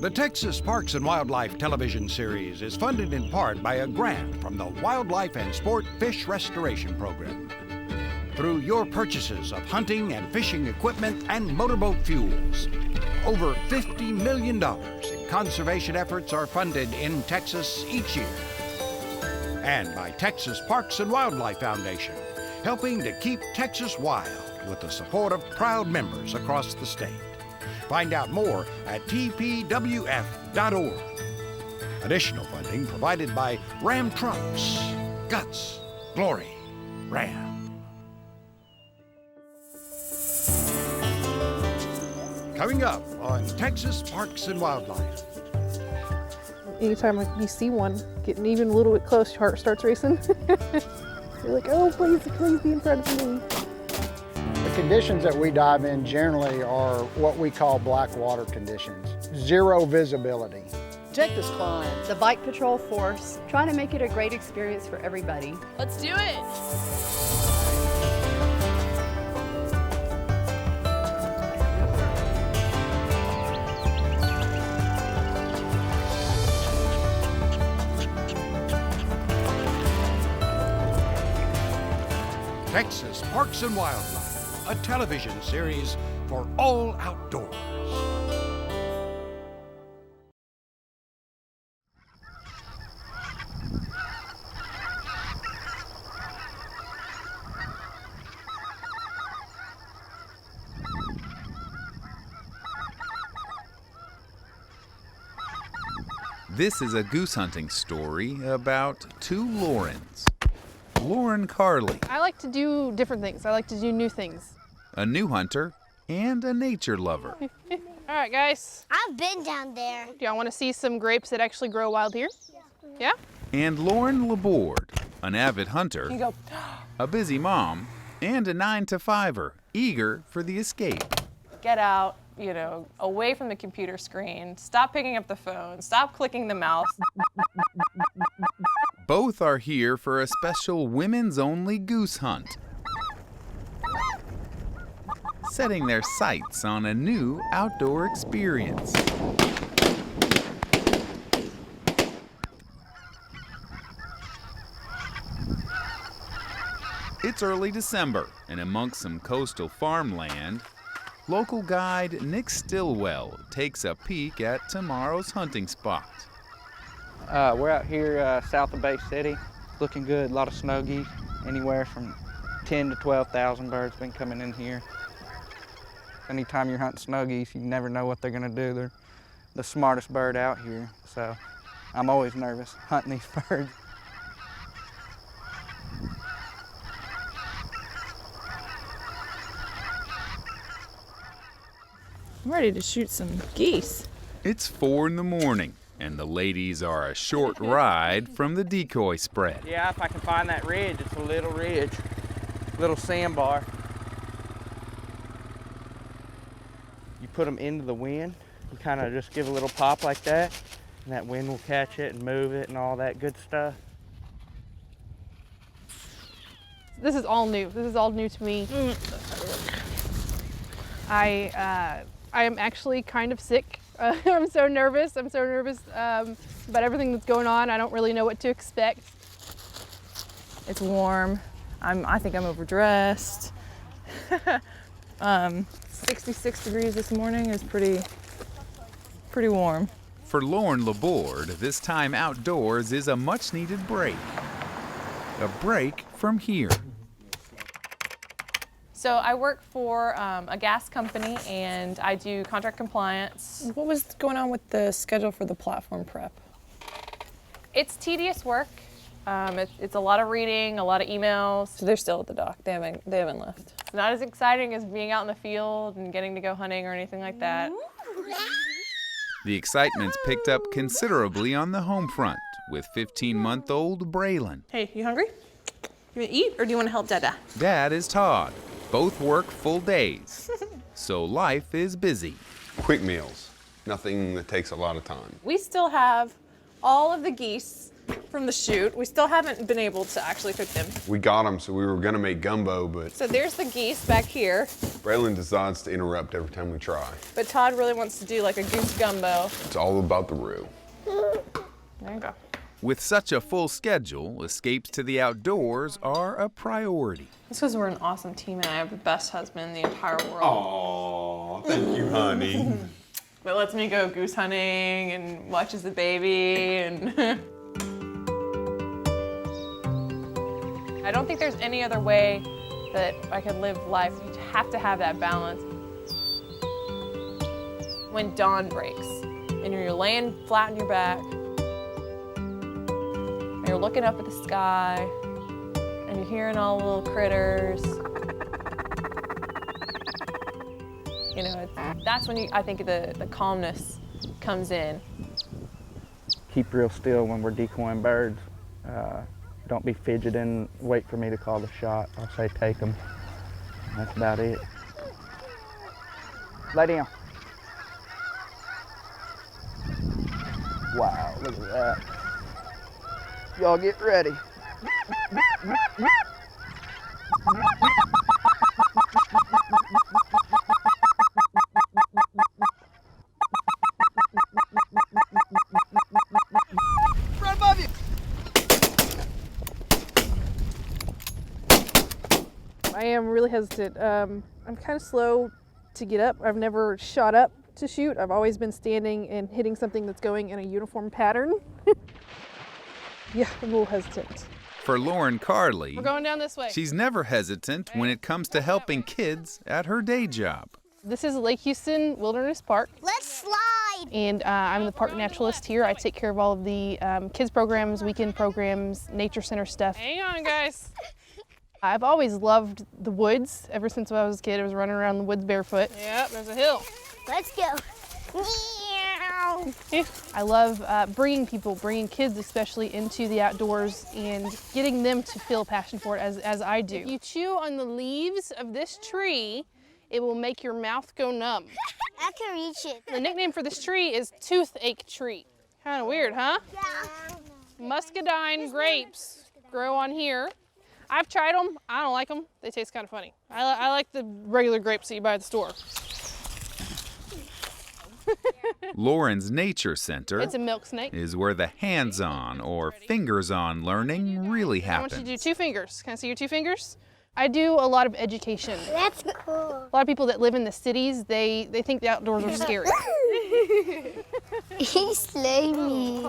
The Texas Parks and Wildlife television series is funded in part by a grant from the Wildlife and Sport Fish Restoration Program. Through your purchases of hunting and fishing equipment and motorboat fuels, over $50 million in conservation efforts are funded in Texas each year. And by Texas Parks and Wildlife Foundation, helping to keep Texas wild with the support of proud members across the state. Find out more at tpwf.org. Additional funding provided by Ram Trucks. Guts, glory, Ram. Coming up on Texas Parks and Wildlife. Anytime you see one getting even a little bit close, your heart starts racing. You're like, oh, please be in front of me. The conditions that we dive in generally are what we call black water conditions. Zero visibility. Check this client. The Bike Patrol Force, trying to make it a great experience for everybody. Let's do it. Texas Parks and Wildlife, a television series for all outdoors. This is a goose hunting story about two Laurens. Lauren Carley, I like to do different things. I like to do new things. a new hunter and a nature lover. All right, guys. I've been down there. Do y'all want to see some grapes that actually grow wild here? Yeah? And Lauren Laborde, an avid hunter, a busy mom, and a 9-to-5er, eager for the escape. Get out, away from the computer screen. Stop picking up the phone. Stop clicking the mouse. Both are here for a special women's-only goose hunt, setting their sights on a new outdoor experience. It's early December, and amongst some coastal farmland, local guide Nick Stillwell takes a peek at tomorrow's hunting spot. We're out here south of Bay City, looking good. A lot of snow geese, anywhere from 10 to 12,000 birds been coming in here. Anytime you're hunting snow geese, you never know what they're gonna do. They're the smartest bird out here, so I'm always nervous hunting these birds. I'm ready to shoot some geese. It's 4 in the morning, and the ladies are a short ride from the decoy spread. Yeah, if I can find that ridge, it's a little ridge, little sandbar. You put them into the wind, you kind of just give a little pop like that, and that wind will catch it and move it and all that good stuff. This is all new. This is all new to me. I am actually kind of sick. I'm so nervous. I'm so nervous about everything that's going on. I don't really know what to expect. It's warm. I think I'm overdressed. 66 degrees this morning is pretty warm. For Lauren Laborde, this time outdoors is a much-needed break. A break from here. So I work for a gas company, and I do contract compliance. What was going on with the schedule for the platform prep? It's tedious work. It's a lot of reading, a lot of emails. So they're still at the dock. They haven't left. It's not as exciting as being out in the field and getting to go hunting or anything like that. The excitement's picked up considerably on the home front with 15-month-old Braylon. Hey, you hungry? You want to eat, or do you want to help Dada? Dad is Todd. Both work full days, so life is busy. Quick meals, nothing that takes a lot of time. We still have all of the geese from the shoot. We still haven't been able to actually cook them. We got them, so we were gonna make gumbo, but So there's the geese back here, Braylon decides to interrupt every time we try. but Todd really wants to do like a goose gumbo. It's all about the roux. There you go. With such a full schedule, escapes to the outdoors are a priority. It's because we're an awesome team and I have the best husband in the entire world. Aw, thank you, honey. That lets me go goose hunting and watches the baby and I don't think there's any other way that I could live life. You have to have that balance. When dawn breaks and you're laying flat on your back and you're looking up at the sky and you're hearing all the little critters. You know, that's when I think the calmness comes in. Keep real still when we're decoying birds. Don't be fidgeting, wait for me to call the shot. I'll say take them. That's about it. Lay down. Wow, look at that. Y'all get ready. Right above you. I am really hesitant. I'm kind of slow to get up. I've never shot up to shoot. I've always been standing and hitting something that's going in a uniform pattern. Yeah, I'm a little hesitant. For Lauren Carley, We're going down this way. she's never hesitant when it comes to helping kids at her day job. This is Lake Houston Wilderness Park. Let's slide. And I'm the park naturalist here. I take care of all of the kids programs, weekend programs, nature center stuff. Hang on, guys. I've always loved the woods. Ever since I was a kid, I was running around the woods barefoot. Yep, there's a hill. Let's go. I love bringing kids especially, into the outdoors and getting them to feel a passion for it as I do. If you chew on the leaves of this tree, it will make your mouth go numb. I can reach it. The nickname for this tree is toothache tree. Kind of weird, huh? Yeah. Muscadine grapes grow on here. I've tried them. I don't like them. They taste kind of funny. I like the regular grapes that you buy at the store. Lauren's Nature Center It's a milk snake. is where the hands-on or fingers-on learning really I want happens. you to do 2 fingers. Can I see your 2 fingers? I do a lot of education. That's cool. A lot of people that live in the cities, they think the outdoors are scary. He slayed me.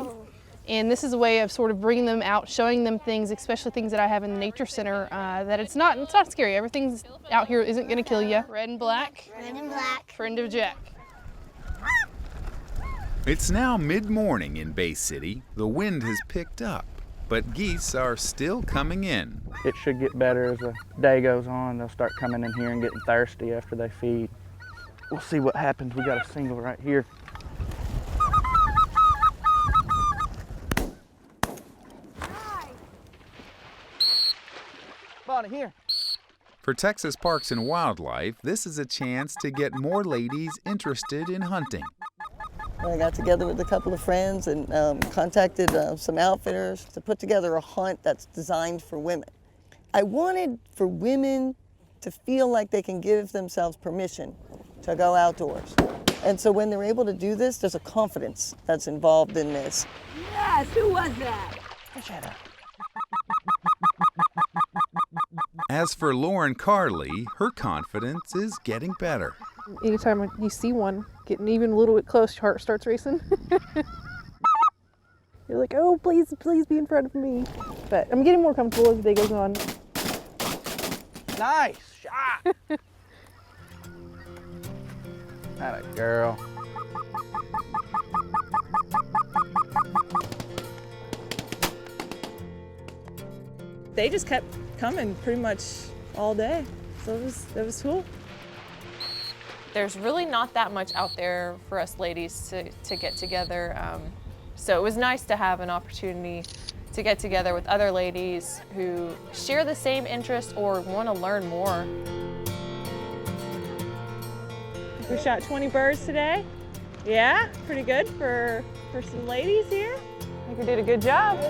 And this is a way of sort of bringing them out, showing them things, especially things that I have in the nature center, that it's not scary. Everything's out here isn't going to kill you. Red and black. Red and black. Friend of Jack. It's now mid-morning in Bay City. The wind has picked up, but geese are still coming in. It should get better as the day goes on. They'll start coming in here and getting thirsty after they feed. We'll see what happens. We got a single right here. Bonnie, here. For Texas Parks and Wildlife, this is a chance to get more ladies interested in hunting. I got together with a couple of friends and contacted some outfitters to put together a hunt that's designed for women. I wanted for women to feel like they can give themselves permission to go outdoors. And so when they're able to do this, there's a confidence that's involved in this. Yes, who was that? As for Lauren Carley, her confidence is getting better. Anytime you see one getting even a little bit close, your heart starts racing. You're like, oh, please be in front of me. But I'm getting more comfortable as the day goes on. Nice shot. Atta girl. They just kept coming pretty much all day, so it was cool. There's really not that much out there for us ladies to get together. So it was nice to have an opportunity to get together with other ladies who share the same interest or want to learn more. We shot 20 birds today. Yeah, pretty good for some ladies here. I think we did a good job.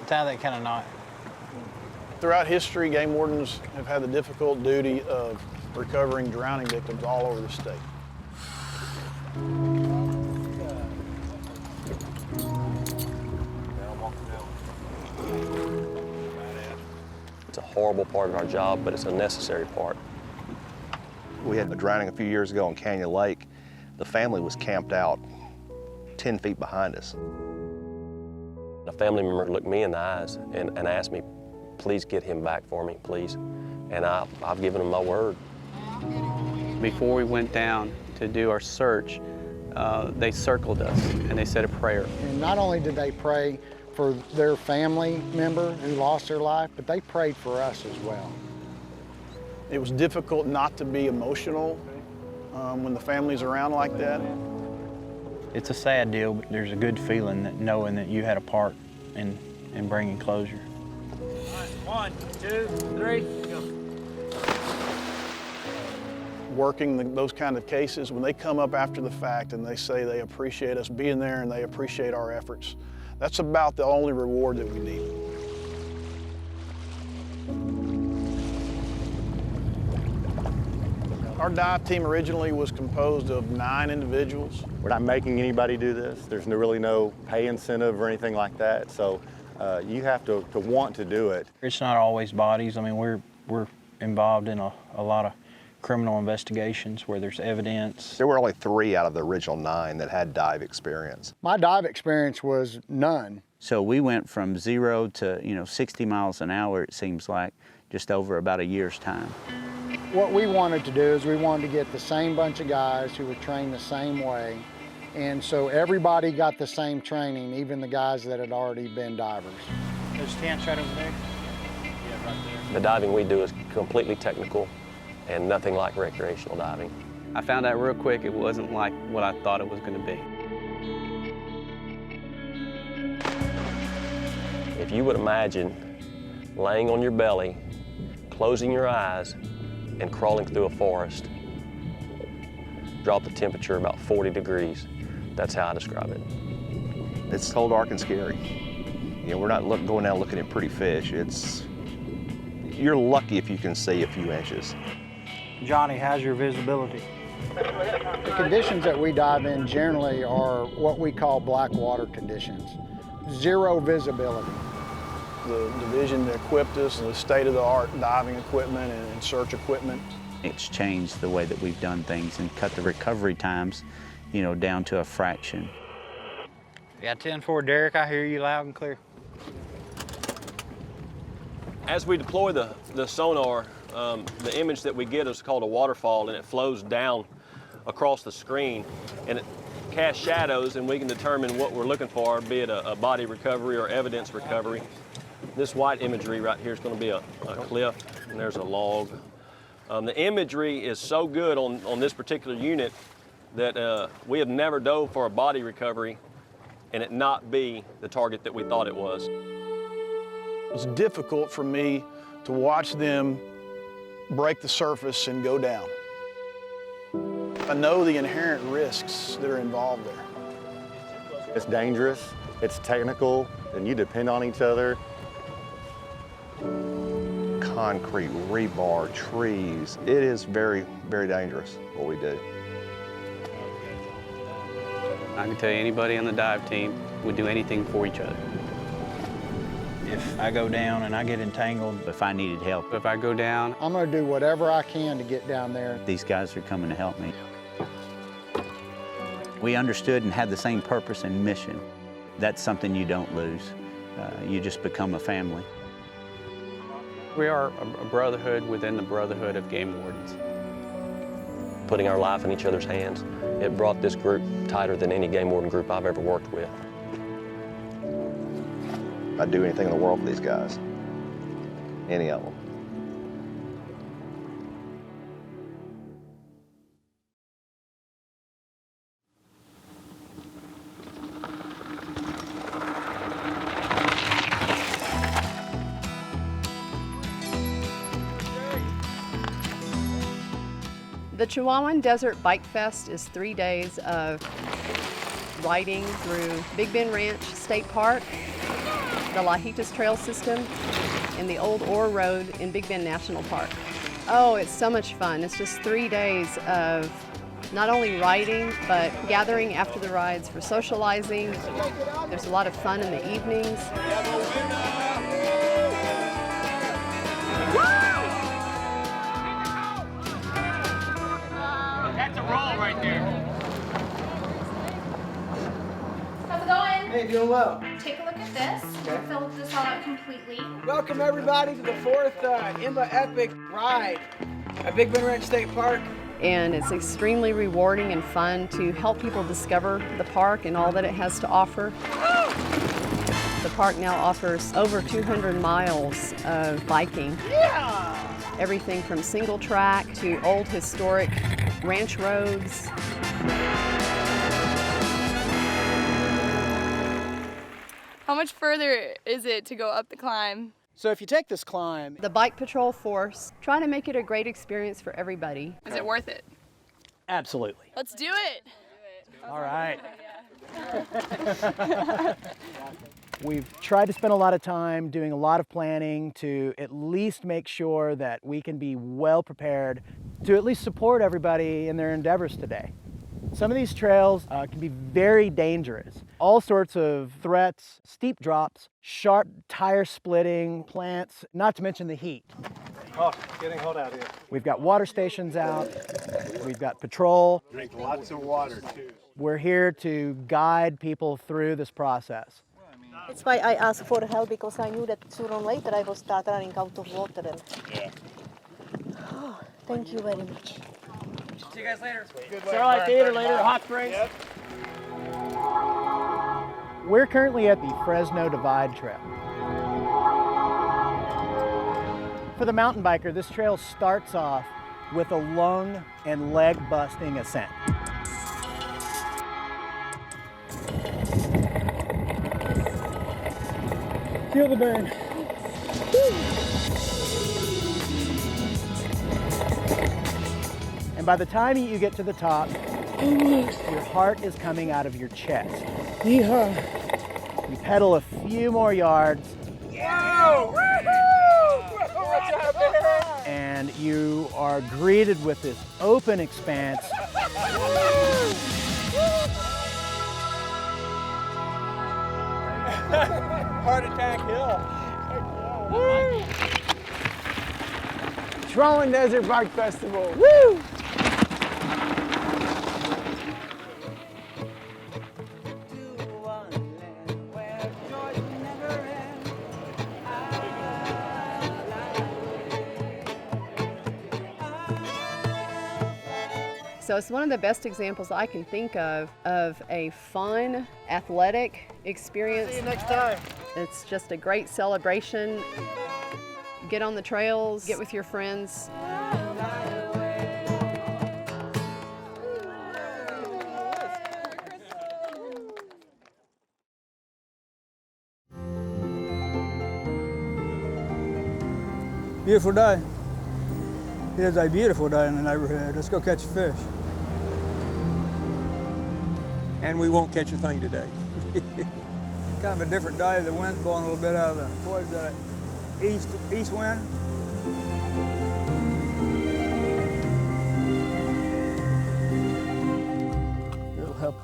Tie that kind of knot. Throughout history, game wardens have had the difficult duty of recovering drowning victims all over the state. It's a horrible part of our job, but it's a necessary part. We had a drowning a few years ago on Canyon Lake. The family was camped out 10 feet behind us. A family member looked me in the eyes and asked me, please get him back for me, please. And I've given him my word. Before we went down to do our search, they circled us and they said a prayer. And not only did they pray for their family member who lost their life, but they prayed for us as well. It was difficult not to be emotional when the family's around like that. It's a sad deal, but there's a good feeling that knowing that you had a part in bringing closure. All right, 1, 2, 3, go. Working those kind of cases, when they come up after the fact and they say they appreciate us being there and they appreciate our efforts, that's about the only reward that we need. Our dive team originally was composed of 9 individuals. We're not making anybody do this. There's really no pay incentive or anything like that. So you have to want to do it. It's not always bodies. I mean, we're involved in a lot of criminal investigations where there's evidence. There were only 3 out of the original 9 that had dive experience. My dive experience was none. So we went from 0 to 60 miles an hour, it seems like, just over about a year's time. What we wanted to do is we wanted to get the same bunch of guys who were trained the same way, and so everybody got the same training, even the guys that had already been divers. There's tents right over there? Yeah, right there. The diving we do is completely technical and nothing like recreational diving. I found out real quick it wasn't like what I thought it was going to be. If you would imagine laying on your belly, closing your eyes, and crawling through a forest, drop the temperature about 40 degrees. That's how I describe it. It's cold, dark, and scary. We're not going down looking at pretty fish. You're lucky if you can see a few inches. Johnny, how's your visibility? The conditions that we dive in generally are what we call black water conditions. 0 visibility. The division that equipped us with state-of-the-art diving equipment and search equipment. It's changed the way that we've done things and cut the recovery times, down to a fraction. Yeah, 10-4, Derek, I hear you loud and clear. As we deploy the sonar, the image that we get is called a waterfall, and it flows down across the screen, and it casts shadows, and we can determine what we're looking for, be it a body recovery or evidence recovery. This white imagery right here is going to be a cliff, and there's a log. The imagery is so good on this particular unit that we have never dove for a body recovery and it not be the target that we thought it was. It's difficult for me to watch them break the surface and go down. I know the inherent risks that are involved there. It's dangerous, it's technical, and you depend on each other. Concrete, rebar, trees. It is very, very dangerous what we do. I can tell you anybody on the dive team would do anything for each other. If I go down and I get entangled, if I needed help, if I go down, I'm going to do whatever I can to get down there. These guys are coming to help me. We understood and had the same purpose and mission. That's something you don't lose. You just become a family. We are a brotherhood within the brotherhood of game wardens. Putting our life in each other's hands, it brought this group tighter than any game warden group I've ever worked with. I'd do anything in the world for these guys, any of them. The Chihuahuan Desert Bike Fest is 3 days of riding through Big Bend Ranch State Park, the Lajitas Trail System, and the Old Ore Road in Big Bend National Park. Oh, it's so much fun. It's just 3 days of not only riding, but gathering after the rides for socializing. There's a lot of fun in the evenings. That's a roll right there. How's it going? Hey, doing well. Take a look at this. We'll fill this all out completely. Welcome everybody to the 4th IMBA Epic Ride at Big Bend Ranch State Park. And it's extremely rewarding and fun to help people discover the park and all that it has to offer. The park now offers over 200 miles of biking. Everything from single track to old historic ranch roads. How much further is it to go up the climb? So if you take this climb, the Bike Patrol Force, trying to make it a great experience for everybody. Is it worth it? Absolutely. Let's do it. All right. We've tried to spend a lot of time doing a lot of planning to at least make sure that we can be well prepared to at least support everybody in their endeavors today. Some of these trails can be very dangerous. All sorts of threats, steep drops, sharp tire splitting, plants, not to mention the heat. Oh, getting hot out here. We've got water stations out, we've got patrol. Drink lots of water too. We're here to guide people through this process. That's why I asked for help, because I knew that sooner or later I will start running out of water. And... Oh, thank you very much. See you guys later. Starlight Theater later, Hot Springs. Yep. We're currently at the Fresno Divide Trail. For the mountain biker, this trail starts off with a lung and leg busting ascent. Feel the burn. And by the time you get to the top, your heart is coming out of your chest. Yeehaw. You pedal a few more yards. Whoa! And you are greeted with this open expanse. Heart Attack Hill. Chihuahuan Desert Bike Festival. Woo! So it's one of the best examples I can think of a fun, athletic experience. See you next time. It's just a great celebration. Get on the trails, get with your friends. Beautiful day. It is a beautiful day in the neighborhood. Let's go catch a fish. And we won't catch a thing today. Kind of a different day. The wind's blowing a little bit out of the, what is that, east wind? It'll help.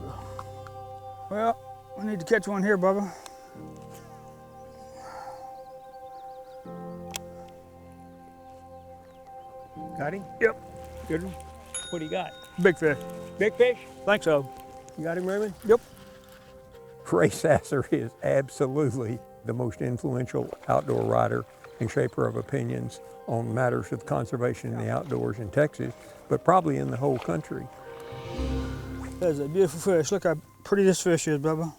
Well, we need to catch one here, Bubba. Got him? Yep. Good one. What do you got? Big fish. Big fish? Think so. You got him, Raymond? Yep. Ray Sasser is absolutely the most influential outdoor rider and shaper of opinions on matters of conservation in the outdoors in Texas, but probably in the whole country. That's a beautiful fish. Look how pretty this fish is, Bubba.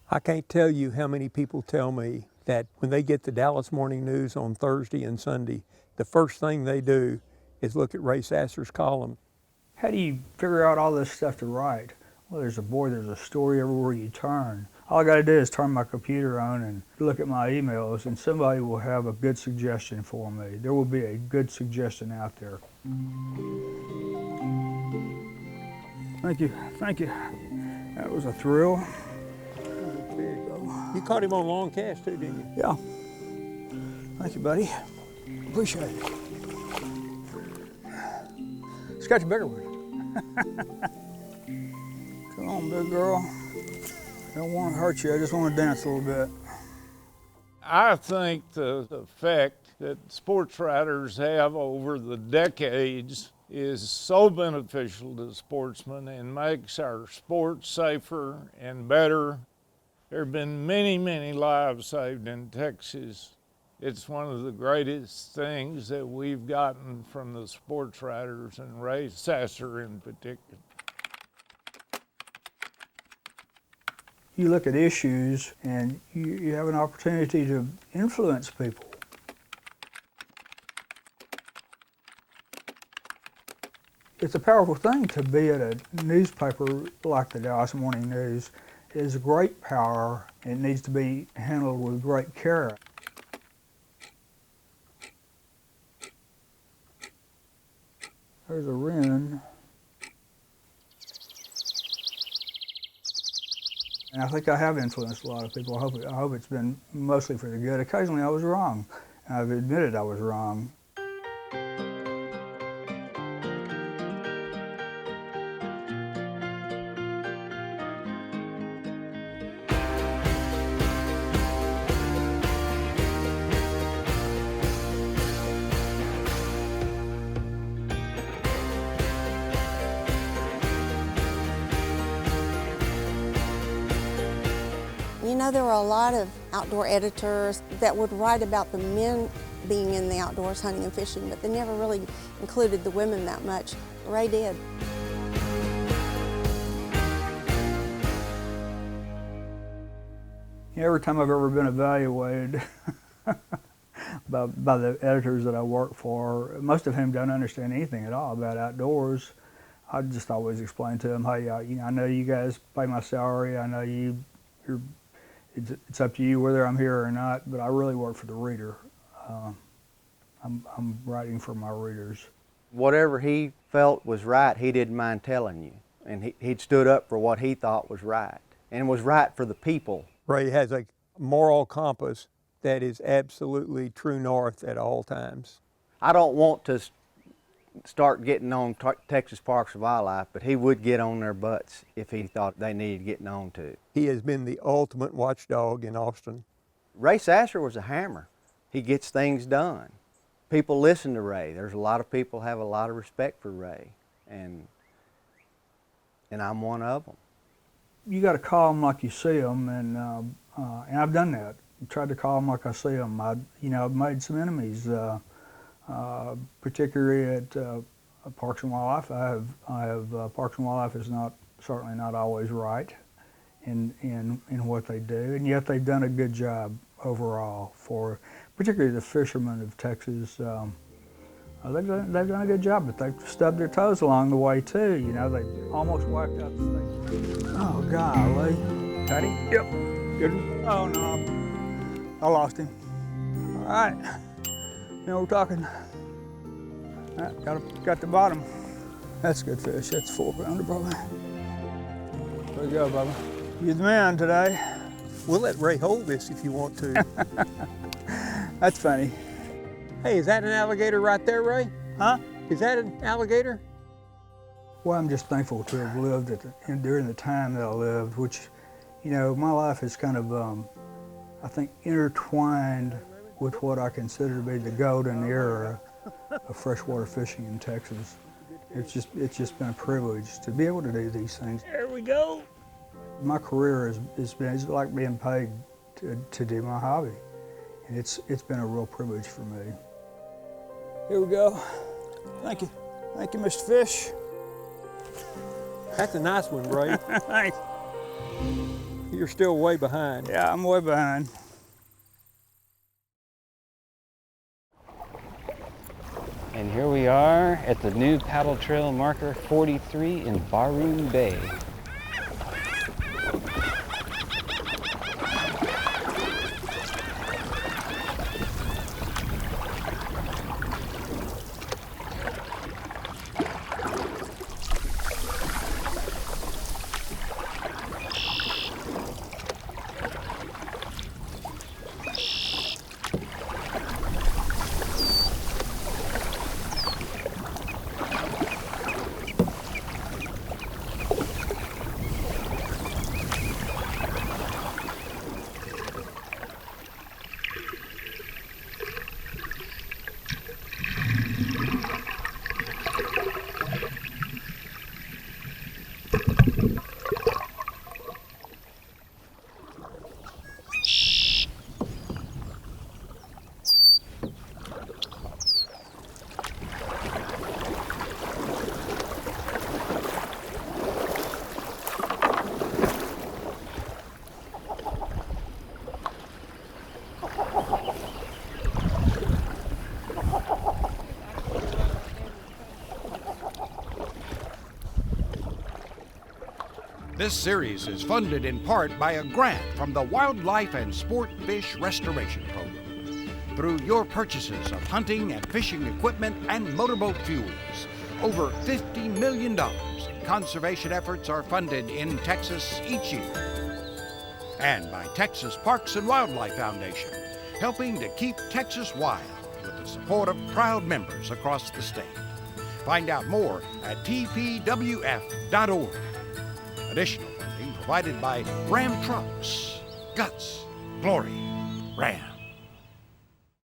I can't tell you how many people tell me that when they get the Dallas Morning News on Thursday and Sunday, the first thing they do is look at Ray Sasser's column. How do you figure out all this stuff to write? Well, there's a story everywhere you turn. All I got to do is turn my computer on and look at my emails, and somebody will have a good suggestion for me. There will be a good suggestion out there. Thank you, thank you. That was a thrill. You caught him on long cast too, didn't you? Yeah. Thank you, buddy. Appreciate it. Let's catch a bigger one. Come on, big girl. I don't want to hurt you, I just want to dance a little bit. I think the effect that sports writers have over the decades is so beneficial to sportsmen and makes our sport safer and better. There have been many, many lives saved in Texas. It's one of the greatest things that we've gotten from the sports writers, and Ray Sasser in particular. You look at issues and you have an opportunity to influence people. It's a powerful thing to be at a newspaper like the Dallas Morning News. It is a great power and it needs to be handled with great care. There's a wren. And I think I have influenced a lot of people. I hope it's been mostly for the good. Occasionally I was wrong. I've admitted I was wrong. You know, there were a lot of outdoor editors that would write about the men being in the outdoors hunting and fishing, but they never really included the women that much. Ray did. Every time I've ever been evaluated by the editors that I work for, most of whom don't understand anything at all about outdoors, I just always explain to them, hey, I know you guys pay my salary, I know it's up to you whether I'm here or not, but I really work for the reader. I'm writing for my readers. Whatever he felt was right, he didn't mind telling you. And he'd stood up for what he thought was right, and was right for the people. Ray has a moral compass that is absolutely true north at all times. I don't want to start getting on Texas Parks and Wildlife, but he would get on their butts if he thought they needed getting on to. He has been the ultimate watchdog in Austin. Ray Sasser was a hammer. He gets things done. People listen to Ray. There's a lot of people have a lot of respect for Ray, and I'm one of them. You got to call them like you see them, and I've done that. Tried to call them like I see them. I've made some enemies. Particularly at Parks and Wildlife, I have Parks and Wildlife is certainly not always right in what they do, and yet they've done a good job overall for particularly the fishermen of Texas. They've done a good job, but they've stubbed their toes along the way too. You know, they almost wiped out the state. Oh golly! Got him? Yep. Good one. Oh no, I lost him. All right. Now we're talking. Got the bottom. That's a good fish. That's 4 pounder probably. There you go, Bubba. You're the man today. We'll let Ray hold this if you want to. That's funny. Hey, is that an alligator right there, Ray? Huh? Is that an alligator? Well, I'm just thankful to have lived during the time that I lived, which, you know, my life is kind of, I think, intertwined with what I consider to be the golden era of freshwater fishing in Texas. It's just been a privilege to be able to do these things. There we go. My career it's like being paid to do my hobby, and it's been a real privilege for me. Here we go. Thank you, Mr. Fish. That's a nice one, Ray. Thanks. You're still way behind. Yeah, I'm way behind. And here we are at the new paddle trail marker 43 in Barroom Bay. This series is funded in part by a grant from the Wildlife and Sport Fish Restoration Program. Through your purchases of hunting and fishing equipment and motorboat fuels, over $50 million in conservation efforts are funded in Texas each year. And by Texas Parks and Wildlife Foundation, helping to keep Texas wild with the support of proud members across the state. Find out more at tpwf.org. Additional funding provided by Ram Trucks. Guts, Glory, Ram.